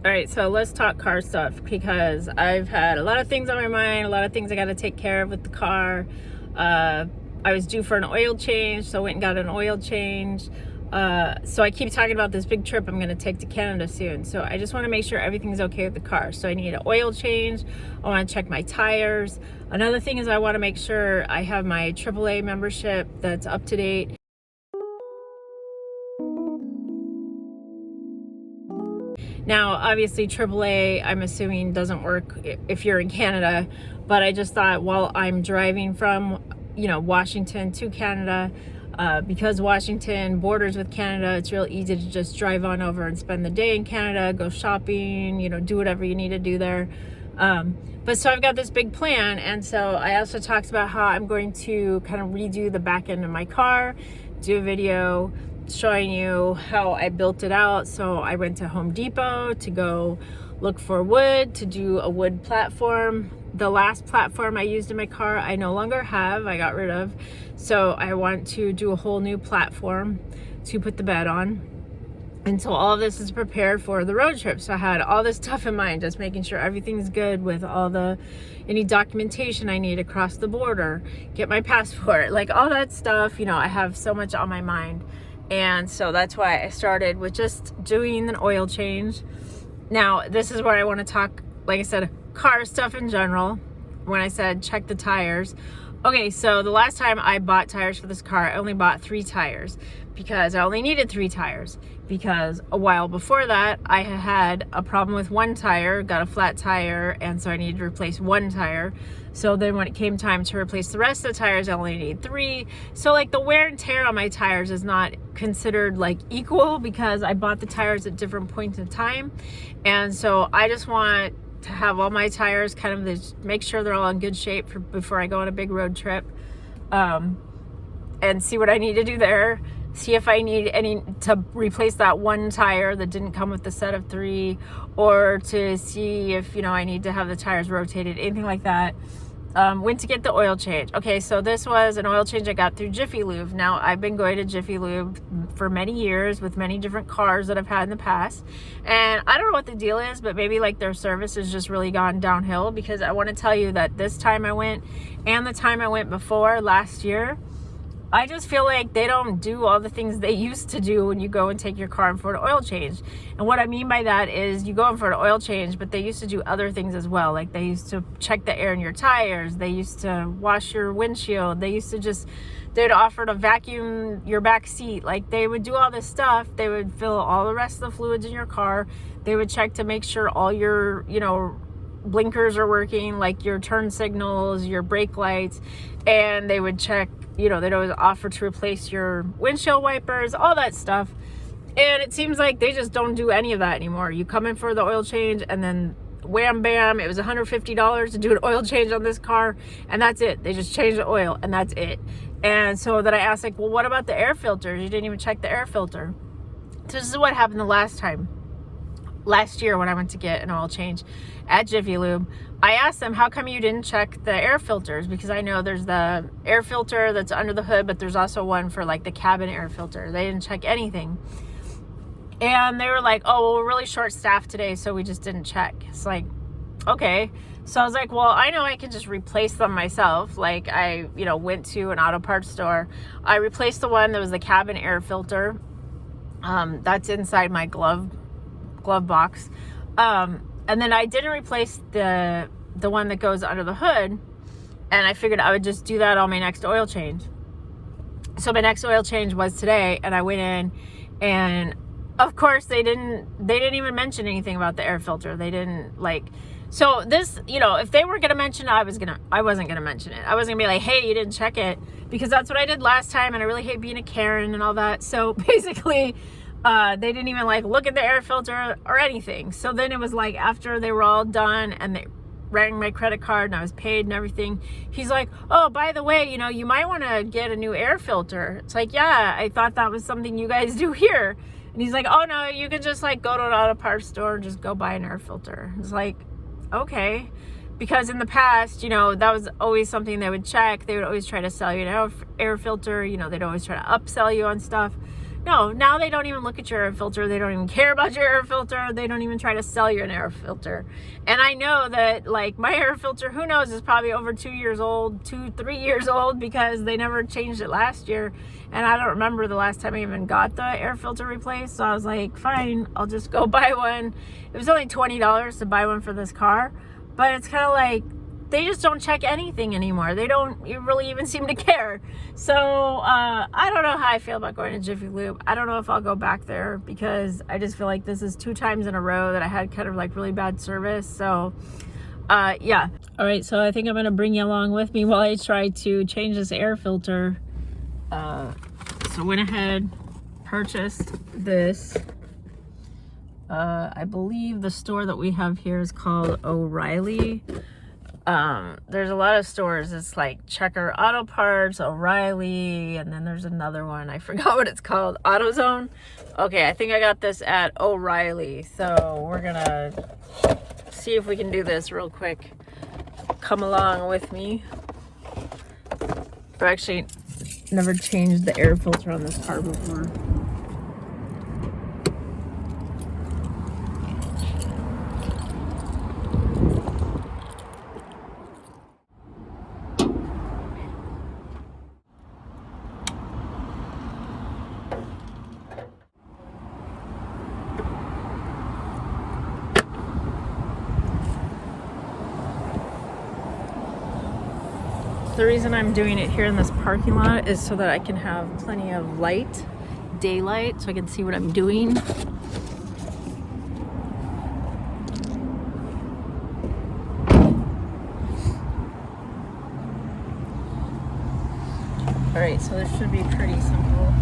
All right, so let's talk car stuff because I've had a lot of things on my mind, a lot of things I got to take care of with the car. I was due for an oil change, so I went and got an oil change. So I keep talking about this big trip I'm going to take to Canada soon. So I just want to make sure everything's okay with the car. So I need an oil change. I want to check my tires. Another thing is I want to make sure I have my AAA membership that's up to date. Now, obviously, AAA, I'm assuming, doesn't work if you're in Canada, but I just thought while I'm driving from, Washington to Canada, because Washington borders with Canada, it's real easy to just drive on over and spend the day in Canada, go shopping, do whatever you need to do there. But so I've got this big plan, and so I also talked about how I'm going to kind of redo the back end of my car, do a video showing you how I built it out. So I went to Home Depot to go look for wood to do a wood platform. The last platform I used in my car I no longer have, I got rid of. So I want to do a whole new platform to put the bed on. And so all of this is prepared for the road trip. So I had all this stuff in mind, just making sure everything's good with any documentation I need across the border, get my passport, like all that stuff. I have so much on my mind. And so that's why I started with just doing an oil change. Now, this is where I want to talk, like I said, car stuff in general. When I said check the tires. Okay, so the last time I bought tires for this car, I only bought 3 tires because I only needed 3 tires. Because a while before that, I had a problem with one tire, got a flat tire, and so I needed to replace 1 tire. So then when it came time to replace the rest of the tires, I only need 3. So like the wear and tear on my tires is not considered like equal because I bought the tires at different points in time. And so I just want to have all my tires kind of make sure they're all in good shape before I go on a big road trip, and see what I need to do there. See if I need any to replace that 1 tire that didn't come with the set of 3, or to see if I need to have the tires rotated, anything like that. Went to get the oil change. Okay, so this was an oil change I got through Jiffy Lube. Now, I've been going to Jiffy Lube for many years with many different cars that I've had in the past. And I don't know what the deal is, but maybe like their service has just really gone downhill, because I want to tell you that this time I went and the time I went before last year, I just feel like they don't do all the things they used to do when you go and take your car in for an oil change. And what I mean by that is you go in for an oil change, but they used to do other things as well. Like they used to check the air in your tires. They used to wash your windshield. They'd offer to vacuum your back seat. Like they would do all this stuff. They would fill all the rest of the fluids in your car. They would check to make sure all your, blinkers are working, like your turn signals, your brake lights, and they would check, they'd always offer to replace your windshield wipers, all that stuff. And it seems like they just don't do any of that anymore. You come in for the oil change and then wham bam, it was $150 to do an oil change on this car, and that's it. They just change the oil and that's it. And so then I asked, well, what about the air filters? You didn't even check the air filter. So this is what happened the last year when I went to get an oil change at Jiffy Lube. I asked them, how come you didn't check the air filters? Because I know there's the air filter that's under the hood, but there's also one for like the cabin air filter. They didn't check anything. And they were like, oh, well, we're really short staffed today, so we just didn't check. It's like, okay. So I was like, well, I know I can just replace them myself. Like I, went to an auto parts store. I replaced the one that was the cabin air filter. That's inside my glove box. And then I didn't replace the one that goes under the hood, and I figured I would just do that on my next oil change. So my next oil change was today, and I went in, and of course they didn't even mention anything about the air filter. They didn't so this, if they were going to mention it, I wasn't going to mention it. I wasn't going to be like, hey, you didn't check it, because that's what I did last time, and I really hate being a Karen and all that. So basically, they didn't even look at the air filter or anything. So then it was like after they were all done and they rang my credit card and I was paid and everything, he's like, oh, by the way, you might want to get a new air filter. It's like, yeah, I thought that was something you guys do here. And he's like, oh no, you can just go to an auto parts store and just go buy an air filter. It's like, okay. Because in the past, that was always something they would check. They would always try to sell you an air filter. They'd always try to upsell you on stuff. No, now they don't even look at your air filter. They don't even care about your air filter. They don't even try to sell you an air filter. And I know that like my air filter, who knows, is probably over 2 years old, 3 years old, because they never changed it last year. And I don't remember the last time I even got the air filter replaced. So I was like, fine, I'll just go buy one. It was only $20 to buy one for this car. But it's kind of like, they just don't check anything anymore. They don't really even seem to care. So I don't know how I feel about going to Jiffy Lube. I don't know if I'll go back there, because I just feel like this is 2 times in a row that I had kind of like really bad service. So yeah. All right, so I think I'm gonna bring you along with me while I try to change this air filter. So went ahead, purchased this. I believe the store that we have here is called O'Reilly. There's a lot of stores. It's like Checker Auto Parts, O'Reilly, and then there's another one. I forgot what it's called. AutoZone. Okay, I think I got this at O'Reilly. So we're gonna see if we can do this real quick. Come along with me. I've actually never changed the air filter on this car before. The reason I'm doing it here in this parking lot is so that I can have plenty of light, daylight, so I can see what I'm doing. All right, so this should be pretty simple.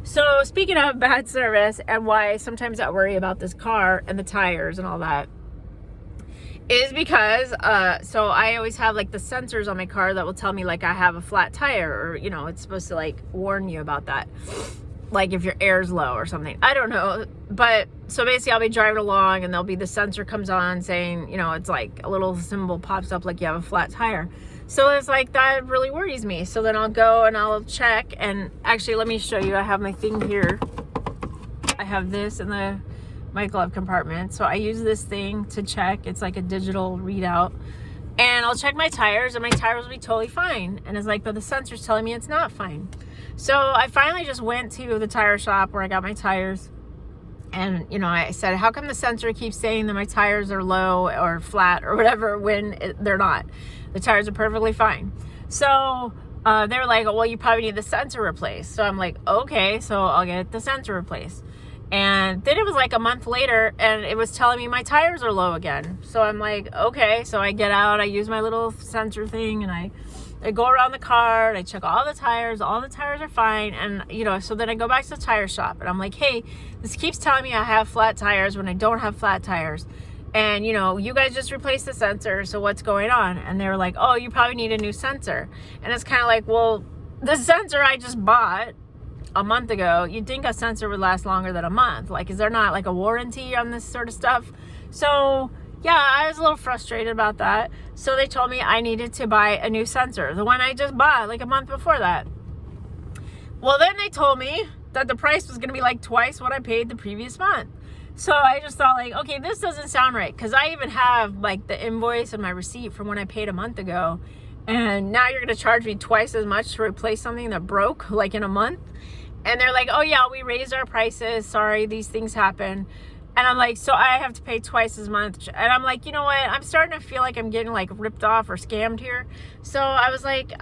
So speaking of bad service and why sometimes I worry about this car and the tires and all that is because, so I always have like the sensors on my car that will tell me like I have a flat tire, or, you know, it's supposed to like warn you about that. Like if your air's low or something, I don't know. But so basically I'll be driving along and there'll be the sensor comes on saying, you know, it's like a little symbol pops up like you have a flat tire. So it's like, that really worries me. So then I'll go and I'll check, and actually let me show you. I have my thing here. I have this in my glove compartment. So I use this thing to check. It's like a digital readout. And I'll check my tires, and my tires will be totally fine. And it's like, but the sensor's telling me it's not fine. So I finally just went to the tire shop where I got my tires. And, you know, I said, how come the sensor keeps saying that my tires are low or flat or whatever when they're not? The tires are perfectly fine. So they were like, well, you probably need the sensor replaced. So I'm like, okay, so I'll get the sensor replaced. And then it was like a month later, and it was telling me my tires are low again. So I'm like, okay. So I get out, I use my little sensor thing, and I go around the car, and I check all the tires are fine. And, you know, so then I go back to the tire shop, and I'm like, hey, this keeps telling me I have flat tires when I don't have flat tires. And, you know, you guys just replaced the sensor, so what's going on? And they were like, oh, you probably need a new sensor. And it's kind of like, well, the sensor I just bought a month ago, you'd think a sensor would last longer than a month. Like, is there not like a warranty on this sort of stuff? So yeah, I was a little frustrated about that. So they told me I needed to buy a new sensor, the one I just bought like a month before that. Well, then they told me that the price was going to be like twice what I paid the previous month. So I just thought like, okay, this doesn't sound right, because I even have like the invoice and my receipt from when I paid a month ago, and now you're going to charge me twice as much to replace something that broke like in a month. And they're like, oh yeah, we raised our prices, sorry, these things happen. And I'm like, so I have to pay twice as much. And I'm like, you know what, I'm starting to feel like I'm getting like ripped off or scammed here. So I was like,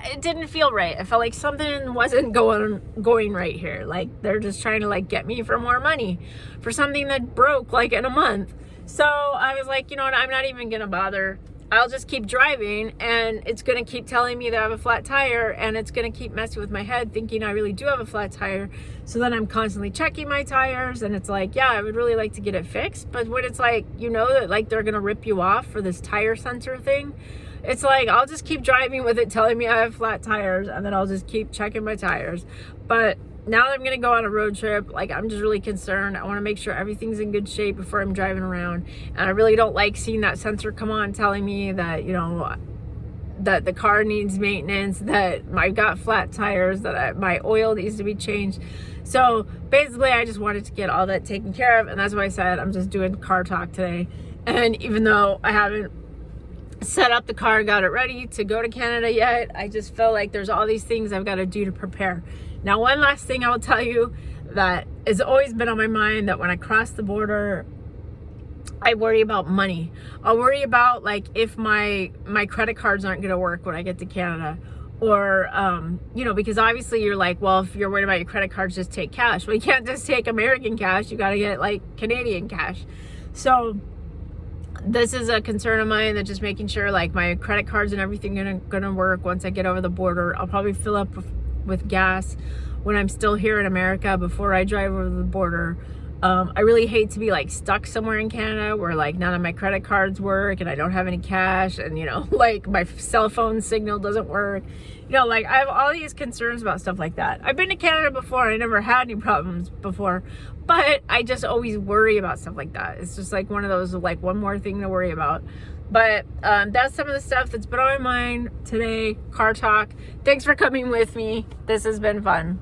it didn't feel right. I felt like something wasn't going right here. Like they're just trying to like get me for more money for something that broke like in a month. So I was like, you know what, I'm not even gonna bother. I'll just keep driving, and it's gonna keep telling me that I have a flat tire, and it's gonna keep messing with my head thinking I really do have a flat tire. So then I'm constantly checking my tires, and it's like, yeah, I would really like to get it fixed, but when it's like, you know, that like they're gonna rip you off for this tire sensor thing, it's like I'll just keep driving with it telling me I have flat tires, and then I'll just keep checking my tires. But now that I'm gonna go on a road trip, like, I'm just really concerned. I want to make sure everything's in good shape before I'm driving around, and I really don't like seeing that sensor come on telling me that, you know, that the car needs maintenance, that I've got flat tires, that my oil needs to be changed. So basically I just wanted to get all that taken care of, and that's why I said I'm just doing car talk today. And even though I haven't set up the car, got it ready to go to Canada yet, I just feel like there's all these things I've got to do to prepare. Now, one last thing I will tell you that has always been on my mind, that when I cross the border, I worry about money. I'll worry about, like, if my credit cards aren't going to work when I get to Canada, or you know, because obviously you're like, well, if you're worried about your credit cards, just take cash. Well, you can't just take American cash. You got to get like Canadian cash. So this is a concern of mine, that just making sure like my credit cards and everything gonna work once I get over the border. I'll probably fill up with gas when I'm still here in America before I drive over the border. I really hate to be like stuck somewhere in Canada where like none of my credit cards work and I don't have any cash, and you know, like my cell phone signal doesn't work. You know, like I have all these concerns about stuff like that. I've been to Canada before, I never had any problems before, but I just always worry about stuff like that. It's just like one of those, like, one more thing to worry about. But that's some of the stuff that's been on my mind today. Car talk. Thanks for coming with me. This has been fun.